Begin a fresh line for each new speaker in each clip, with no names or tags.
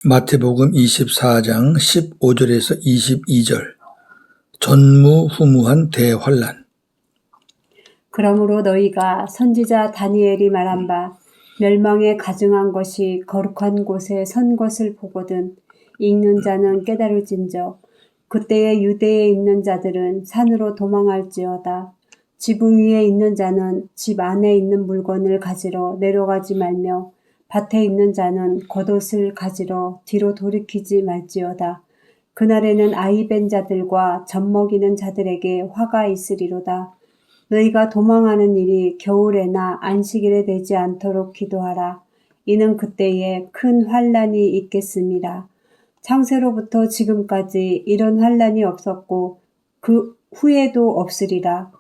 마태복음 24장 15절에서 22절 전무후무한 대환란.
그러므로 너희가 선지자 다니엘이 말한 바 멸망에 가증한 것이 거룩한 곳에 선 것을 보거든 읽는 자는 깨달을진저 그때에 유대에 있는 자들은 산으로 도망할지어다. 지붕 위에 있는 자는 집 안에 있는 물건을 가지러 내려가지 말며 밭에 있는 자는 겉옷을 가지러 뒤로 돌이키지 말지어다. 그날에는 아이 벤 자들과 젖먹이는 자들에게 화가 있으리로다. 너희가 도망하는 일이 겨울에나 안식일에 되지 않도록 기도하라. 이는 그때에 큰 환란이 있겠음이라. 창세로부터 지금까지 이런 환란이 없었고 그 후에도 없으리라.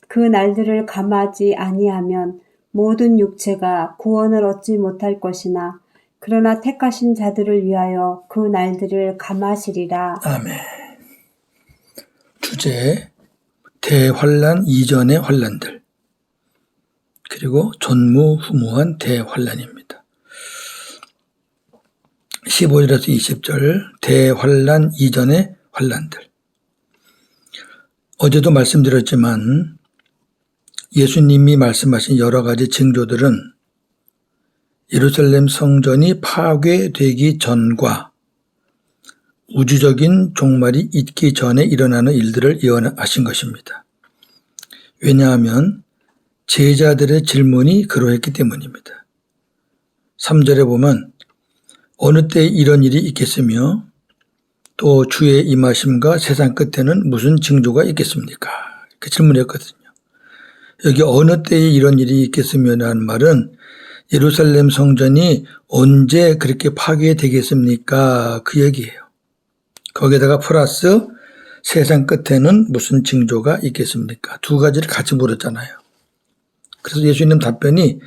그 날들을 감하지 아니하면 모든 육체가 구원을 얻지 못할 것이나 그러나 택하신 자들을 위하여 그 날들을 감하시리라.
아멘. 주제 대환란 이전의 환란들 그리고 전무후무한 대환란입니다. 15절에서 20절 대환란 이전의 환란들. 어제도 말씀드렸지만 예수님이 말씀하신 여러 가지 징조들은 예루살렘 성전이 파괴되기 전과 우주적인 종말이 있기 전에 일어나는 일들을 예언하신 것입니다. 왜냐하면 제자들의 질문이 그러했기 때문입니다. 3절에 보면 어느 때에 이런 일이 있겠으며 또 주의 임하심과 세상 끝에는 무슨 징조가 있겠습니까? 이렇게 질문했거든요. 여기 어느 때에 이런 일이 있겠으며라는 말은 예루살렘 성전이 언제 그렇게 파괴되겠습니까? 그 얘기예요. 거기에다가 플러스 세상 끝에는 무슨 징조가 있겠습니까? 두 가지를 같이 물었잖아요. 그래서 예수님 답변이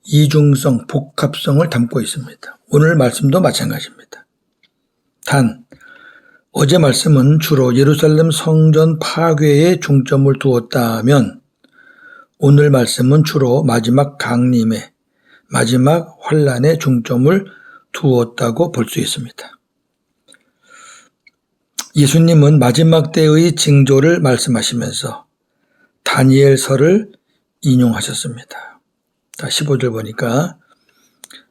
이중성, 복합성을 담고 있습니다. 오늘 말씀도 마찬가지입니다. 단 어제 말씀은 주로 예루살렘 성전 파괴에 중점을 두었다면 오늘 말씀은 주로 마지막 강림에 마지막 환란에 중점을 두었다고 볼 수 있습니다. 예수님은 마지막 때의 징조를 말씀하시면서 다니엘서를 인용하셨습니다. 15절 보니까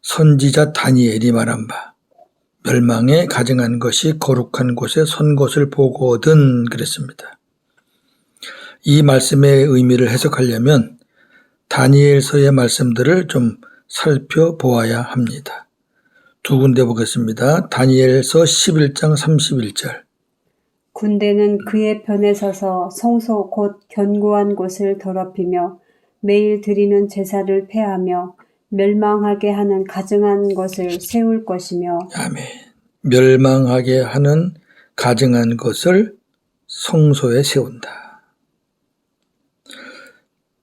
선지자 다니엘이 말한 바 멸망에 가증한 것이 거룩한 곳에 선 것을 보거든 그랬습니다. 이 말씀의 의미를 해석하려면 다니엘서의 말씀들을 좀 살펴보아야 합니다. 두 군데 보겠습니다. 다니엘서 11장 31절
군대는 그의 편에 서서 성소 곧 견고한 곳을 더럽히며 매일 드리는 제사를 폐하며 멸망하게 하는 가증한 것을 세울 것이며
아멘. 멸망하게 하는 가증한 것을 성소에 세운다.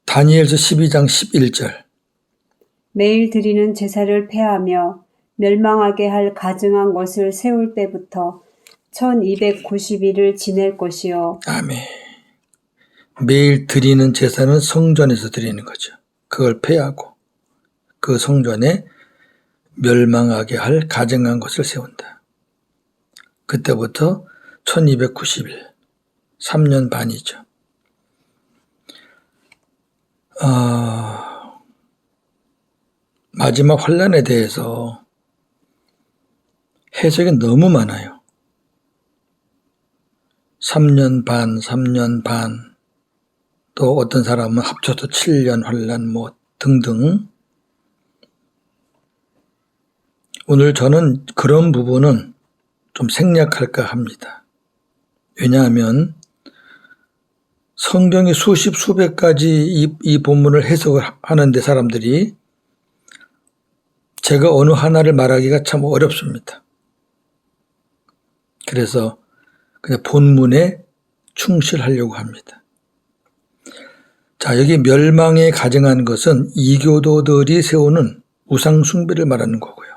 다니엘서 12장 11절
매일 드리는 제사를 폐하며 멸망하게 할 가증한 것을 세울 때부터 1290일을 지낼 것이요.
아멘. 매일 드리는 제사는 성전에서 드리는 거죠. 그걸 폐하고 그 성전에 멸망하게 할 가증한 것을 세운다. 그때부터 1290일, 3년 반이죠. 마지막 환란에 대해서 해석이 너무 많아요. 3년 반, 또 어떤 사람은 합쳐서 7년 환란 등등. 오늘 저는 그런 부분은 좀 생략할까 합니다. 왜냐하면 성경이 수십 수백 가지 이 본문을 해석을 하는데 사람들이 제가 어느 하나를 말하기가 참 어렵습니다. 그래서 그냥 본문에 충실하려고 합니다. 자, 여기 멸망에 가증한 것은 이교도들이 세우는 우상 숭배를 말하는 거고요.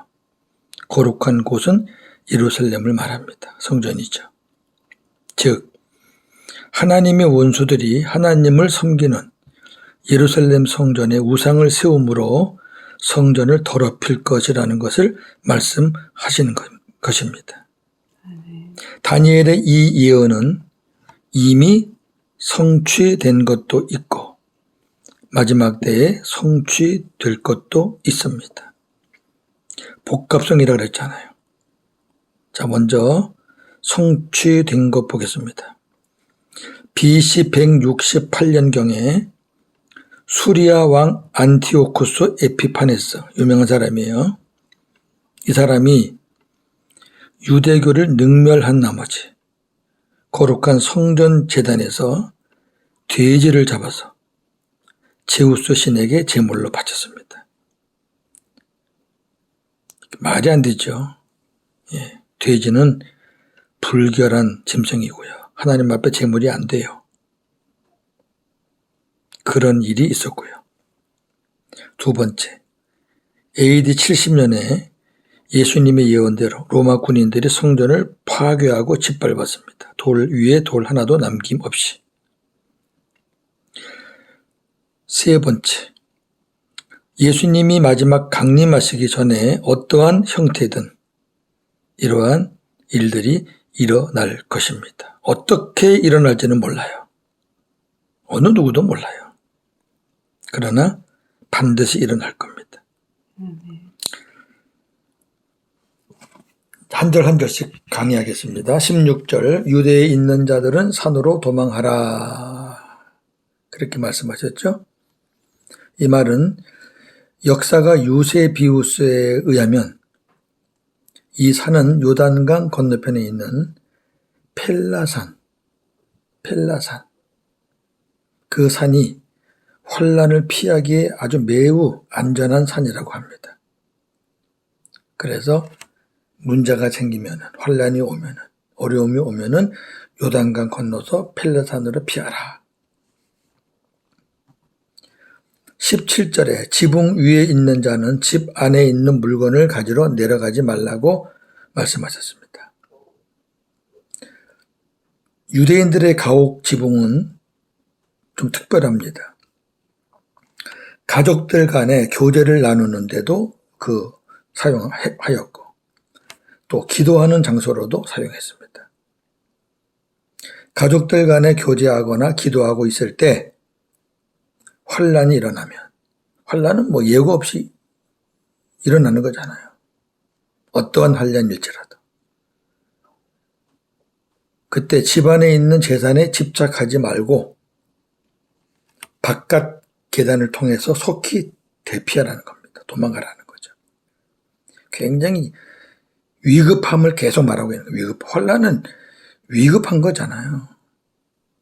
거룩한 곳은 예루살렘을 말합니다. 성전이죠. 즉 하나님의 원수들이 하나님을 섬기는 예루살렘 성전에 우상을 세움으로 성전을 더럽힐 것이라는 것을 말씀하시는 것입니다. 다니엘의 이 예언은 이미 성취된 것도 있고 마지막 때에 성취될 것도 있습니다. 복합성이라고 그랬잖아요. 자, 먼저 성취된 것 보겠습니다. BC 168년경에 수리아 왕 안티오쿠스 에피파네스, 유명한 사람이에요. 이 사람이 유대교를 능멸한 나머지 거룩한 성전 제단에서 돼지를 잡아서 제우스 신에게 제물로 바쳤습니다. 말이 안 되죠. 예, 돼지는 불결한 짐승이고요. 하나님 앞에 제물이 안 돼요. 그런 일이 있었고요. 두 번째, AD 70년에 예수님의 예언대로 로마 군인들이 성전을 파괴하고 짓밟았습니다. 돌 위에 돌 하나도 남김없이. 세 번째, 예수님이 마지막 강림하시기 전에 어떠한 형태든 이러한 일들이 일어날 것입니다. 어떻게 일어날지는 몰라요. 어느 누구도 몰라요. 그러나 반드시 일어날 겁니다. 한 절 한 절씩 강의하겠습니다. 16절, 유대에 있는 자들은 산으로 도망하라. 그렇게 말씀하셨죠. 이 말은 역사가 유세비우스에 의하면 이 산은 요단강 건너편에 있는 펠라산, 그 산이 환란을 피하기에 아주 매우 안전한 산이라고 합니다. 그래서 문제가 생기면, 환란이 오면, 어려움이 오면은 요단강 건너서 펠라산으로 피하라. 17절에 지붕 위에 있는 자는 집 안에 있는 물건을 가지러 내려가지 말라고 말씀하셨습니다. 유대인들의 가옥 지붕은 좀 특별합니다. 가족들 간에 교제를 나누는데도 사용하였고 또 기도하는 장소로도 사용했습니다. 가족들 간에 교제하거나 기도하고 있을 때 환란이 일어나면, 환란은 뭐 예고 없이 일어나는 거잖아요. 어떠한 환란일지라도. 그때 집안에 있는 재산에 집착하지 말고 바깥 계단을 통해서 속히 대피하라는 겁니다. 도망가라는 거죠. 굉장히 위급함을 계속 말하고 있는 거예요. 환란은 위급한 거잖아요.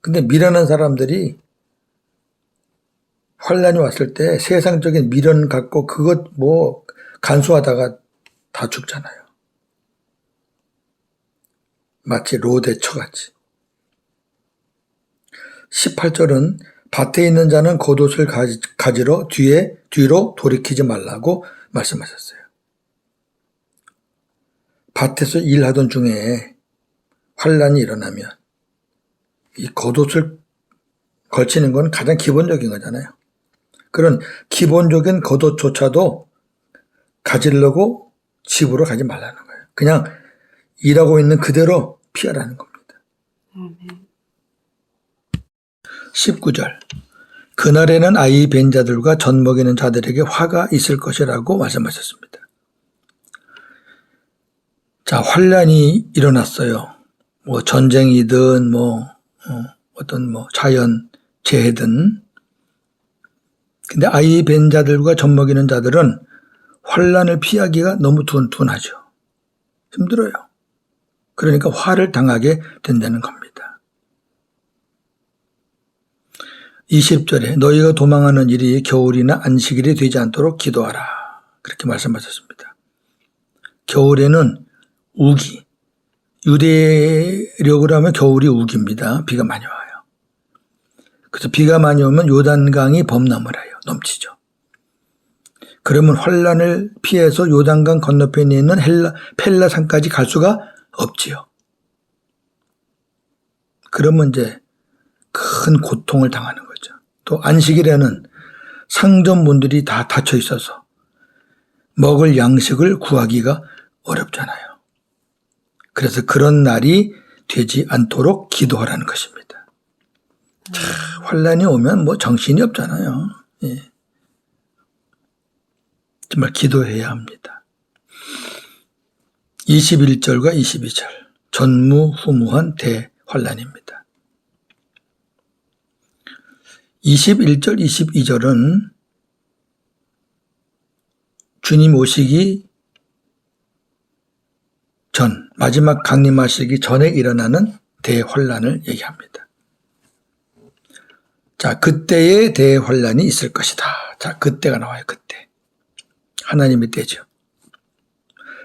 근데 미련한 사람들이 환란이 왔을 때 세상적인 미련 갖고 그것 간수하다가 다 죽잖아요. 마치 롯의 처같이. 18절은 밭에 있는 자는 겉옷을 가지러 뒤로 돌이키지 말라고 말씀하셨어요. 밭에서 일하던 중에 환란이 일어나면 이 겉옷을 걸치는 건 가장 기본적인 거잖아요. 그런 기본적인 겉옷조차도 가지려고 집으로 가지 말라는 거예요. 그냥 일하고 있는 그대로 피하라는 겁니다. 19절, 그날에는 아이 뵌 자들과 젖 먹이는 자들에게 화가 있을 것이라고 말씀하셨습니다. 자, 환란이 일어났어요. 전쟁이든 어떤 자연 재해든. 근데 아이 뵌 자들과 젖 먹이는 자들은 환란을 피하기가 너무 둔하죠. 힘들어요. 그러니까 화를 당하게 된다는 겁니다. 20절에 너희가 도망하는 일이 겨울이나 안식일이 되지 않도록 기도하라. 그렇게 말씀하셨습니다. 겨울에는 우기, 유대력으로 하면 겨울이 우기입니다. 비가 많이 와요. 그래서 비가 많이 오면 요단강이 범람을 해요. 넘치죠. 그러면 환란을 피해서 요단강 건너편에 있는 펠라산까지 갈 수가 없지요. 그러면 이제 큰 고통을 당하는 거죠. 또 안식일에는 상점문들이 다 닫혀 있어서 먹을 양식을 구하기가 어렵잖아요. 그래서 그런 날이 되지 않도록 기도하라는 것입니다. 환란이 오면 뭐 정신이 없잖아요. 예. 정말 기도해야 합니다. 21절과 22절 전무후무한 대환란입니다. 21절, 22절은 주님 오시기 전, 마지막 강림하시기 전에 일어나는 대환란을 얘기합니다. 자, 그때의 대환란이 있을 것이다. 자, 그때가 나와요. 그때. 하나님의 때죠.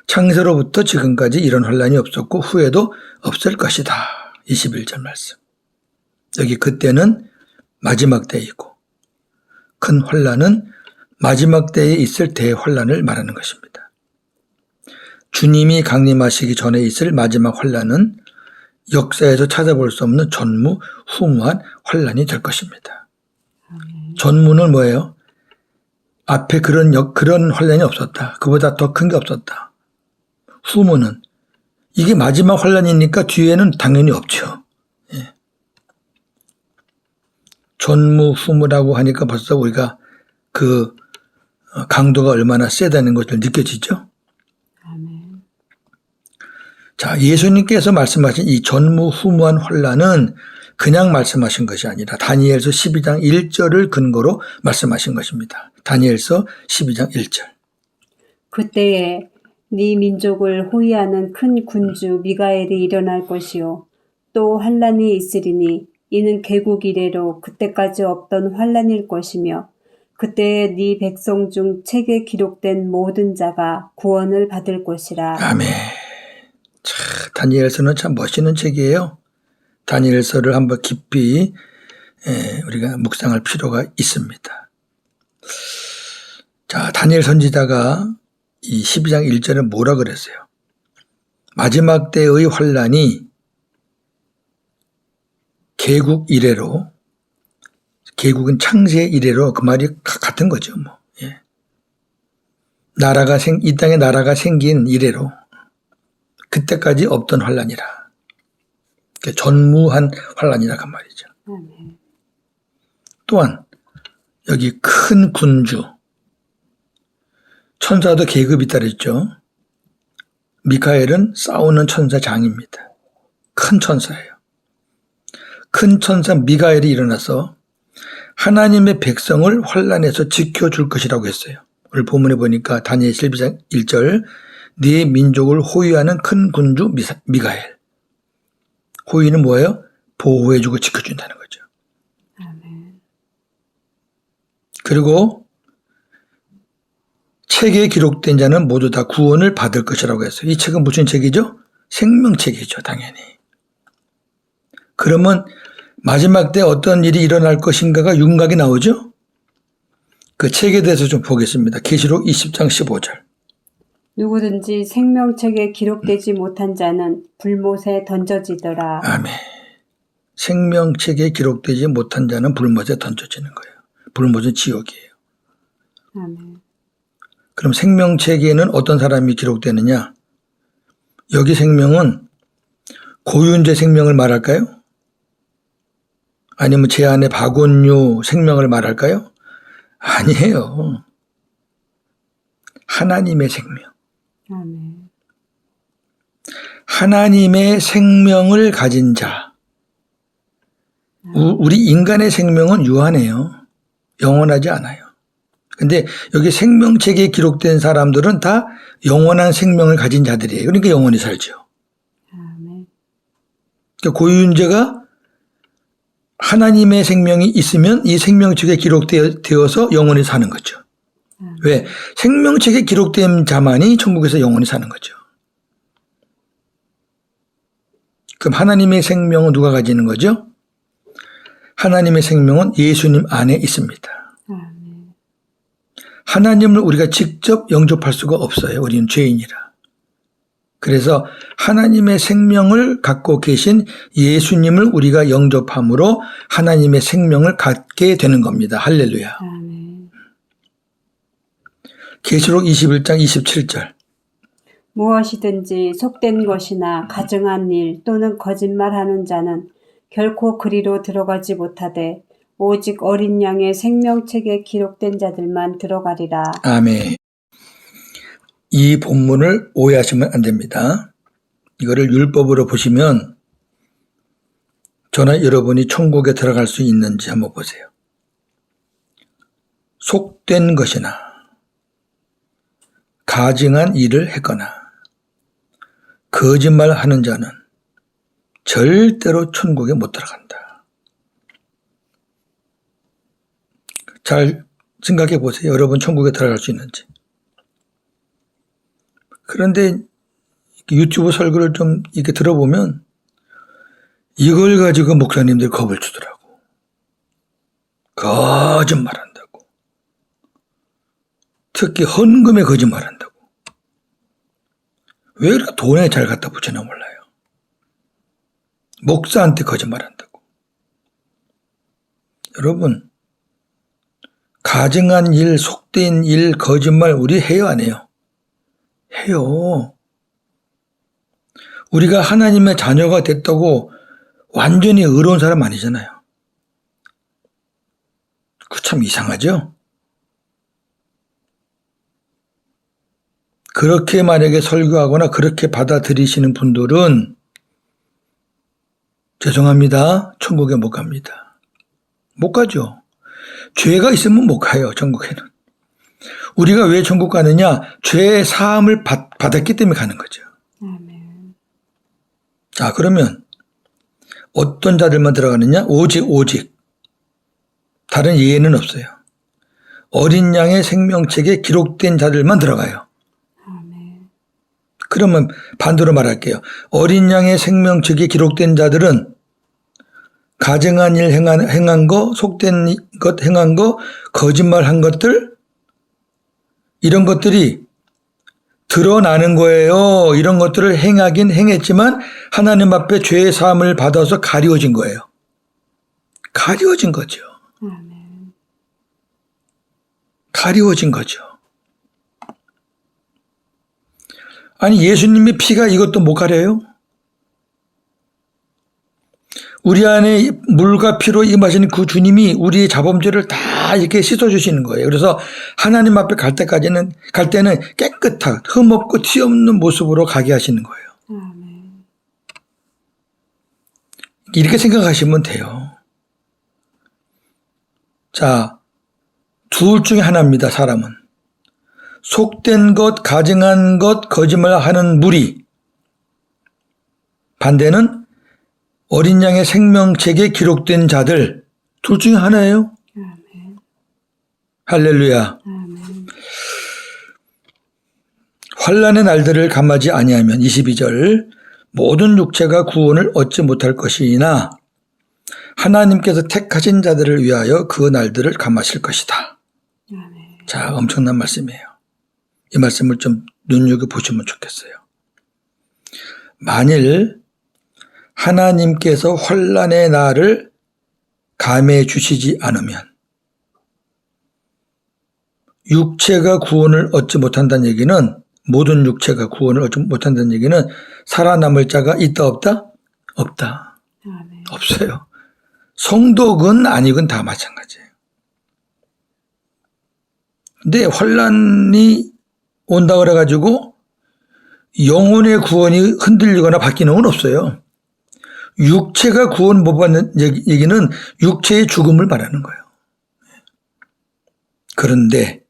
창세로부터 지금까지 이런 환란이 없었고 후에도 없을 것이다. 21절 말씀. 여기 그때는 마지막 때이고 큰 환란은 마지막 때에 있을 대환란을 말하는 것입니다. 주님이 강림하시기 전에 있을 마지막 환란은 역사에서 찾아볼 수 없는 전무후무한 환란이 될 것입니다. 전무는 뭐예요? 앞에 그런 환란이 없었다. 그보다 더 큰 게 없었다. 후무는 이게 마지막 환란이니까 뒤에는 당연히 없죠. 예. 전무후무라고 하니까 벌써 우리가 그 강도가 얼마나 세다는 것을 느껴지죠.
아멘.
자, 예수님께서 말씀하신 이 전무후무한 환란은 그냥 말씀하신 것이 아니라 다니엘서 12장 1절을 근거로 말씀하신 것입니다. 다니엘서 12장 1절.
그때에 네 민족을 호위하는 큰 군주 미가엘이 일어날 것이요 또 환란이 있으리니 이는 개국 이래로 그때까지 없던 환란일 것이며 그때에 네 백성 중 책에 기록된 모든 자가 구원을 받을 것이라.
아멘. 자, 다니엘서는 참 멋있는 책이에요. 다니엘서를 한번 깊이 우리가 묵상할 필요가 있습니다. 자, 다니엘 선지자가 이 12장 1절에 뭐라 그랬어요? 마지막 때의 환란이 개국 이래로, 개국은 창세 이래로 그 말이 같은 거죠. 뭐. 예. 이 땅에 나라가 생긴 이래로 그때까지 없던 환란이라. 전무한 환란이라 그 말이죠. 또한 여기 큰 군주, 천사도 계급이 따르죠. 미카엘은 싸우는 천사장입니다. 큰 천사예요. 큰 천사 미가엘이 일어나서 하나님의 백성을 환란에서 지켜줄 것이라고 했어요. 오늘 본문에 보니까 다니엘 12장 1절 네 민족을 호위하는 큰 군주 미가엘. 호위는 뭐예요? 보호해주고 지켜준다는 거죠.
아멘.
그리고 책에 기록된 자는 모두 다 구원을 받을 것이라고 했어요. 이 책은 무슨 책이죠? 생명책이죠, 당연히. 그러면 마지막 때 어떤 일이 일어날 것인가가 윤곽이 나오죠? 그 책에 대해서 좀 보겠습니다. 계시록 20장 15절.
누구든지 생명책에 기록되지 못한 자는 불못에 던져지더라.
아멘. 생명책에 기록되지 못한 자는 불못에 던져지는 거예요. 불못은 지옥이에요.
아멘.
그럼 생명책에는 어떤 사람이 기록되느냐? 여기 생명은 고윤재 생명을 말할까요? 아니면 제 안에 박원유 생명을 말할까요? 아니에요. 하나님의 생명.
아멘.
하나님의 생명을 가진 자. 우리 인간의 생명은 유한해요. 영원하지 않아요. 근데 여기 생명책에 기록된 사람들은 다 영원한 생명을 가진 자들이에요. 그러니까 영원히 살죠.
아멘.
그러니까 고윤재가 하나님의 생명이 있으면 이 생명책에 기록되어서 영원히 사는 거죠. 왜? 생명책에 기록된 자만이 천국에서 영원히 사는 거죠. 그럼 하나님의 생명은 누가 가지는 거죠? 하나님의 생명은 예수님 안에 있습니다.
아멘.
하나님을 우리가 직접 영접할 수가 없어요. 우리는 죄인이라. 그래서 하나님의 생명을 갖고 계신 예수님을 우리가 영접함으로 하나님의 생명을 갖게 되는 겁니다. 할렐루야.
아멘.
계시록 21장 27절.
무엇이든지 속된 것이나 가증한 일 또는 거짓말하는 자는 결코 그리로 들어가지 못하되 오직 어린 양의 생명책에 기록된 자들만 들어가리라.
아멘. 이 본문을 오해하시면 안 됩니다. 이거를 율법으로 보시면 저나 여러분이 천국에 들어갈 수 있는지 한번 보세요. 속된 것이나 가증한 일을 했거나 거짓말하는 자는 절대로 천국에 못 들어간다. 잘 생각해 보세요. 여러분 천국에 들어갈 수 있는지. 그런데 유튜브 설교를 좀 이렇게 들어보면 이걸 가지고 목사님들이 겁을 주더라고. 거짓말한다고. 특히 헌금에 거짓말한다고. 왜 그렇게 돈에 잘 갖다 붙이나 몰라요. 목사한테 거짓말한다고. 여러분, 가증한 일, 속된 일, 거짓말 우리 해요 안 해요? 해요. 우리가 하나님의 자녀가 됐다고 완전히 의로운 사람 아니잖아요. 그 참 이상하죠? 그렇게 만약에 설교하거나 그렇게 받아들이시는 분들은 죄송합니다. 천국에 못 갑니다. 못 가죠. 죄가 있으면 못 가요. 천국에는. 우리가 왜 천국 가느냐? 죄의 사함을 받았기 때문에 가는 거죠.
아멘.
자, 그러면 어떤 자들만 들어가느냐? 오직 다른 예외는 없어요. 어린 양의 생명책에 기록된 자들만 들어가요.
아멘.
그러면 반대로 말할게요. 어린 양의 생명책에 기록된 자들은 가증한 일 행한 거, 속된 것 행한 거, 거짓말한 것들, 이런 것들이 드러나는 거예요. 이런 것들을 행하긴 행했지만 하나님 앞에 죄의 사함을 받아서 가리워진 거예요. 가리워진 거죠.
아멘.
가리워진 거죠. 아니 예수님의 피가 이것도 못 가려요? 우리 안에 물과 피로 임하시는 그 주님이 우리의 자범죄를 다 이렇게 씻어주시는 거예요. 그래서 하나님 앞에 갈 때는 깨끗한 흠없고 티 없는 모습으로 가게 하시는 거예요.
아멘.
이렇게 생각하시면 돼요. 자, 둘 중에 하나입니다. 사람은. 속된 것, 가증한 것, 거짓말하는 무리. 반대는 어린 양의 생명책에 기록된 자들. 둘 중에 하나예요.
아멘.
할렐루야.
아멘.
환난의 날들을 감하지 아니하면 22절 모든 육체가 구원을 얻지 못할 것이나 하나님께서 택하신 자들을 위하여 그 날들을 감하실 것이다.
아멘.
자, 엄청난 말씀이에요. 이 말씀을 좀 눈여겨보시면 좋겠어요. 만일 하나님께서 환난의 날을 감해 주시지 않으면 육체가 구원을 얻지 못한다는 얘기는 모든 육체가 구원을 얻지 못한다는 얘기는 살아남을 자가 있다 없다? 없다.
아멘.
없어요. 성도건 아니건 다 마찬가지예요. 근데 환난이 온다 그래가지고 영혼의 구원이 흔들리거나 바뀌는 건 없어요. 육체가 구원 못 받는 얘기는 육체의 죽음을 말하는 거예요. 그런데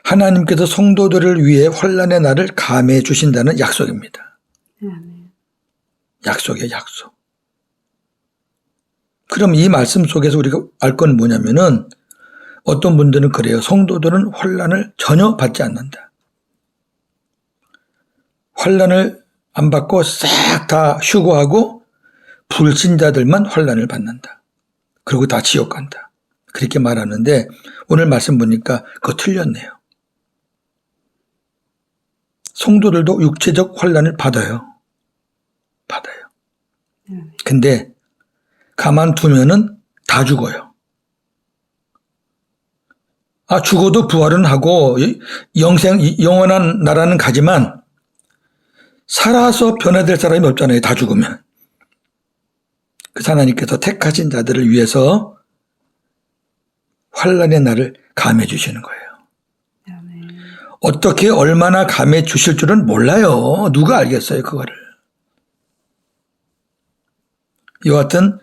하나님께서 성도들을 위해 환난의 날을 감해 주신다는 약속입니다.
아멘.
약속이에요, 약속. 그럼 이 말씀 속에서 우리가 알 건 뭐냐면은 어떤 분들은 그래요. 성도들은 환난을 전혀 받지 않는다. 환난을 안 받고 싹 다 휴거하고 불신자들만 환난을 받는다. 그리고 다 지옥 간다. 그렇게 말하는데 오늘 말씀 보니까 그거 틀렸네요. 성도들도 육체적 환난을 받아요. 받아요. 근데 가만두면은 다 죽어요. 죽어도 부활은 하고 영원한 나라는 가지만 살아서 변화될 사람이 없잖아요. 다 죽으면. 그래서 하나님께서 택하신 자들을 위해서 환난의 날을 감해 주시는 거예요.
아멘.
어떻게 얼마나 감해 주실 줄은 몰라요. 누가 알겠어요, 그거를. 이와 같은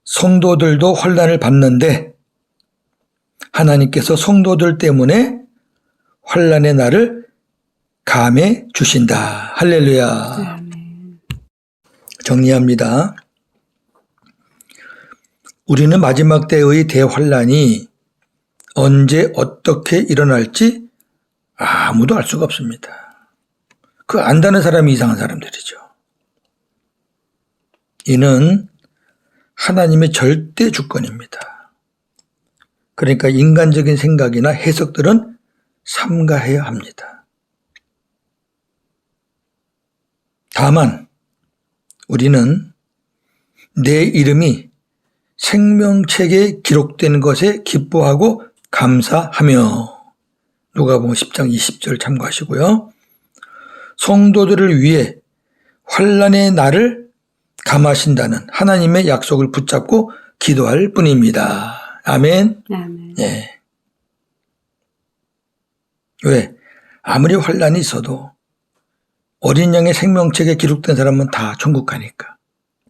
성도들도 환난을 받는데 하나님께서 성도들 때문에 환난의 날을 감해 주신다. 할렐루야.
아멘.
정리합니다. 우리는 마지막 때의 대환란이 언제 어떻게 일어날지 아무도 알 수가 없습니다. 그 안다는 사람이 이상한 사람들이죠. 이는 하나님의 절대 주권입니다. 그러니까 인간적인 생각이나 해석들은 삼가해야 합니다. 다만 우리는 내 이름이 생명책에 기록된 것에 기뻐하고 감사하며 누가복음 10장 20절 참고하시고요. 성도들을 위해 환난의 날을 감하신다는 하나님의 약속을 붙잡고 기도할 뿐입니다. 아멘.
아멘.
예. 왜? 아무리 환난이 있어도 어린 양의 생명책에 기록된 사람은 다 천국 가니까,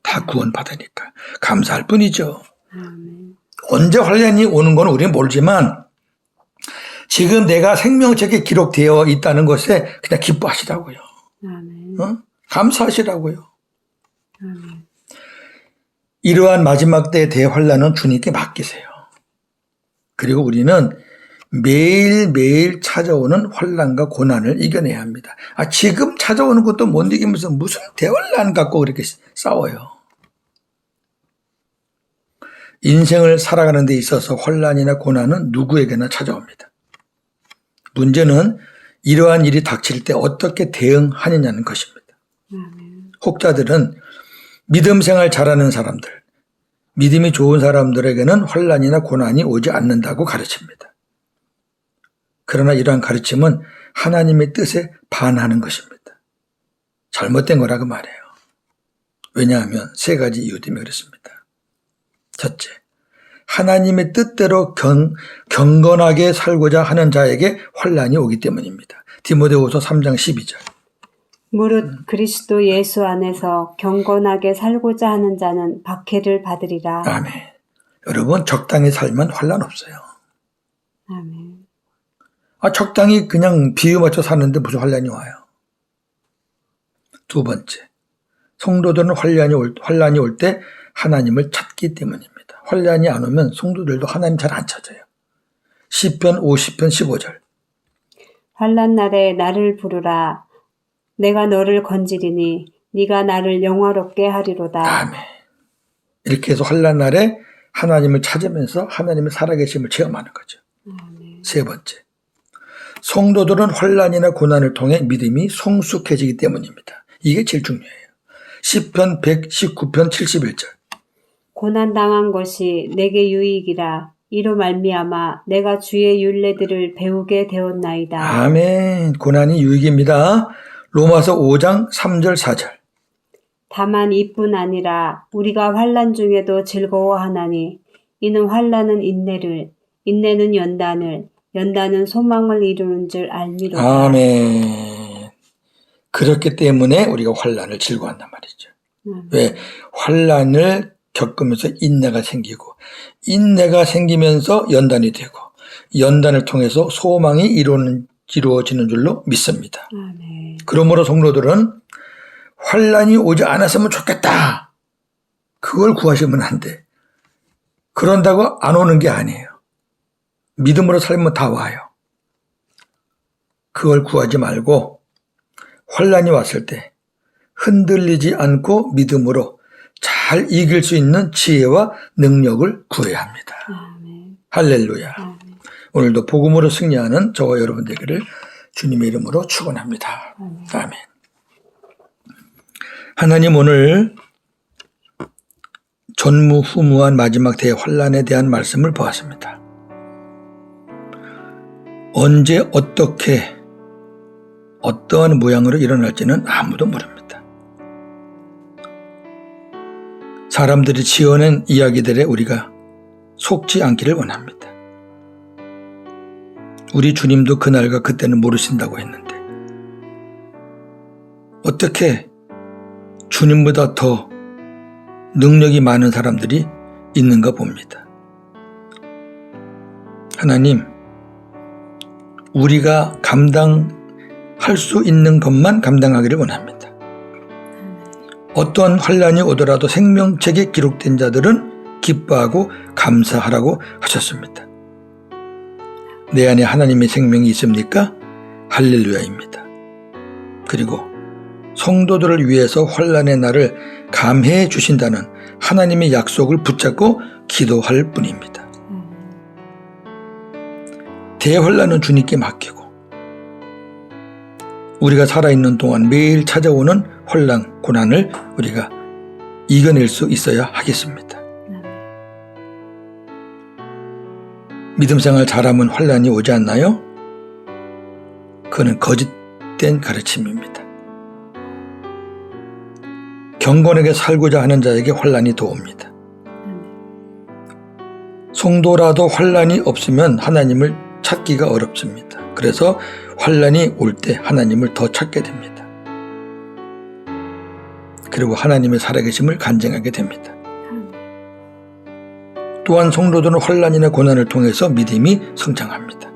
다 구원받으니까 감사할 뿐이죠.
아멘.
언제 환난이 오는 건 우리는 모르지만 지금 내가 생명책에 기록되어 있다는 것에 그냥 기뻐하시라고요.
아멘.
감사하시라고요.
아멘.
이러한 마지막 때의 대환난은 주님께 맡기세요. 그리고 우리는 매일매일 찾아오는 환난과 고난을 이겨내야 합니다. 지금 찾아오는 것도 못 이기면서 무슨 대환난 갖고 그렇게 싸워요. 인생을 살아가는 데 있어서 환난이나 고난은 누구에게나 찾아옵니다. 문제는 이러한 일이 닥칠 때 어떻게 대응하느냐는 것입니다.
아멘.
혹자들은 믿음 생활 잘하는 사람들, 믿음이 좋은 사람들에게는 환난이나 고난이 오지 않는다고 가르칩니다. 그러나 이러한 가르침은 하나님의 뜻에 반하는 것입니다. 잘못된 거라고 말해요. 왜냐하면 세 가지 이유 때문에 그렇습니다. 첫째, 하나님의 뜻대로 경건하게 살고자 하는 자에게 환난이 오기 때문입니다. 디모데후서 3장 12절.
무릇 그리스도 예수 안에서 경건하게 살고자 하는 자는 박해를 받으리라.
아멘. 여러분 적당히 살면 환난 없어요.
아멘.
적당히 그냥 비유 맞춰 사는데 무슨 환난이 와요. 두 번째, 성도들은 환난이 올 때 하나님을 찾기 때문입니다. 환난이 안 오면 성도들도 하나님 잘 안 찾아요. 시편 50편 15절.
환난 날에 나를 부르라. 내가 너를 건지리니 네가 나를 영화롭게 하리로다.
아멘. 이렇게 해서 환난 날에 하나님을 찾으면서 하나님의 살아계심을 체험하는 거죠.
아멘.
세 번째, 성도들은 환난이나 고난을 통해 믿음이 성숙해지기 때문입니다. 이게 제일 중요해요. 시편 119편 71절.
고난당한 것이 내게 유익이라. 이로 말미암아 내가 주의 율례들을 배우게 되었나이다.
아멘. 고난이 유익입니다. 로마서 5장 3절 4절.
다만 이뿐 아니라 우리가 환난 중에도 즐거워하나니 이는 환난은 인내를, 인내는 연단을, 연단은 소망을 이루는 줄 알미로다.
아멘. 그렇기 때문에 우리가 환난을 즐거워한단 말이죠. 왜? 환난을 겪으면서 인내가 생기고, 인내가 생기면서 연단이 되고, 연단을 통해서 소망이 이루어지는 줄로 믿습니다.
아멘.
그러므로 성도들은 환난이 오지 않았으면 좋겠다. 그걸 구하시면 안 돼. 그런다고 안 오는 게 아니에요. 믿음으로 살면 다 와요. 그걸 구하지 말고 환난이 왔을 때 흔들리지 않고 믿음으로 잘 이길 수 있는 지혜와 능력을 구해야 합니다.
아멘.
할렐루야.
아멘.
오늘도 복음으로 승리하는 저와 여러분 되기를 주님의 이름으로 축원합니다. 아멘. 하나님, 오늘 전무후무한 마지막 대환란에 대한 말씀을 보았습니다. 언제 어떻게 어떠한 모양으로 일어날지는 아무도 모릅니다. 사람들이 지어낸 이야기들에 우리가 속지 않기를 원합니다. 우리 주님도 그날과 그때는 모르신다고 했는데 어떻게 주님보다 더 능력이 많은 사람들이 있는가 봅니다. 하나님, 우리가 감당할 수 있는 것만 감당하기를 원합니다. 어떠한 환난이 오더라도 생명책에 기록된 자들은 기뻐하고 감사하라고 하셨습니다. 내 안에 하나님의 생명이 있습니까? 할렐루야입니다. 그리고 성도들을 위해서 환난의 날을 감해해 주신다는 하나님의 약속을 붙잡고 기도할 뿐입니다. 대환난은 주님께 맡기고 우리가 살아있는 동안 매일 찾아오는 환난, 고난을 우리가 이겨낼 수 있어야 하겠습니다. 믿음 생활 잘하면 환난이 오지 않나요? 그건 거짓된 가르침입니다. 경건하게 살고자 하는 자에게 환난이 더 옵니다. 성도라도 환난이 없으면 하나님을 찾기가 어렵습니다. 그래서 환난이 올 때 하나님을 더 찾게 됩니다. 그리고 하나님의 살아계심을 간증하게 됩니다. 또한 성도들은 환난이나 고난을 통해서 믿음이 성장합니다.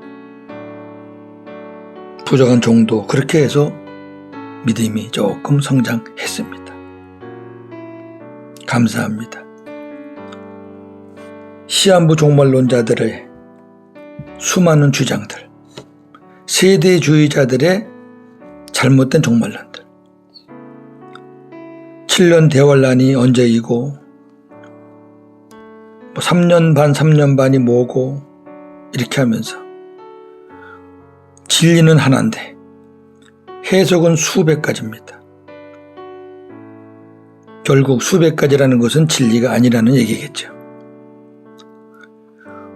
부족한 정도 그렇게 해서 믿음이 조금 성장했습니다. 감사합니다. 시한부 종말론자들의 수많은 주장들, 세대주의자들의 잘못된 종말론들, 7년 대환란이 언제이고 3년 반, 3년 반이 뭐고 이렇게 하면서 진리는 하나인데 해석은 수백 가지입니다. 결국 수백 가지라는 것은 진리가 아니라는 얘기겠죠.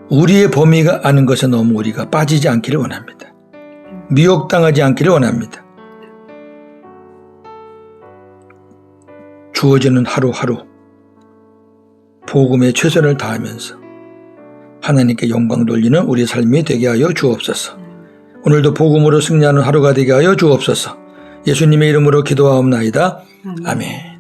우리의 범위가 아는 것에 너무 우리가 빠지지 않기를 원합니다. 미혹당하지 않기를 원합니다. 주어지는 하루하루 복음에 최선을 다하면서 하나님께 영광 돌리는 우리 삶이 되게 하여 주옵소서. 오늘도 복음으로 승리하는 하루가 되게 하여 주옵소서. 예수님의 이름으로 기도하옵나이다. 아멘.